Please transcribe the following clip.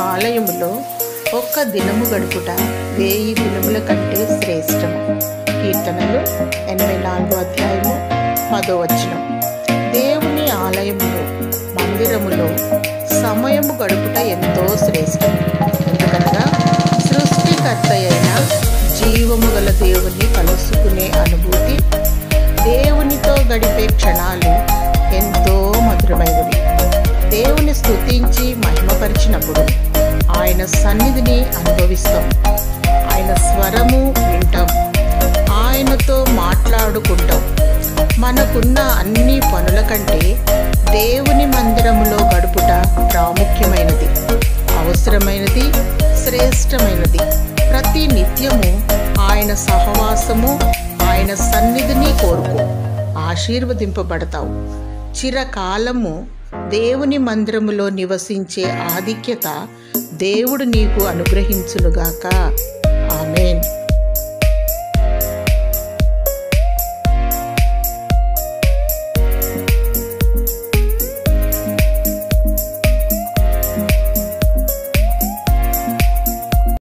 ఆలయములో ఒక్క దినము గడుపుట 1000 దినముల కంటే శ్రేష్టము. కీర్తనలు 84 అధ్యాయము 10వ వచనం. దేవుని ఆలయములో, మందిరములో సమయము గడుపుట ఎంతో శ్రేష్టం. ఎందుకనగా సృష్టికర్త అయిన జీవము గల దేవుని కలుసుకునే అనుభూతి, దేవునితో గడిపే క్షణాలు ఎంతో మధురమైనవి. దేవుని స్తుతించి మహిమపరిచినప్పుడు ఆయన సన్నిధిని అనుభవిస్తాం. ఆయన స్వరము వింటాం. ఆయనతో మాట్లాడుకుంటాం. మనకున్న అన్ని పనుల కంటే దేవుని మందిరములో గడుపుట ప్రాముఖ్యమైనది, అవసరమైనది, శ్రేష్టమైనది. ప్రతి నిత్యము ఆయన సహవాసము, ఆయన సన్నిధిని కోరుకో, ఆశీర్వదింపబడతావు. చిరకాలము దేవుని మందిరములో నివసించే ఆధిక్యత దేవుడు నీకు అనుగ్రహించునుగాక. ఆమేన్.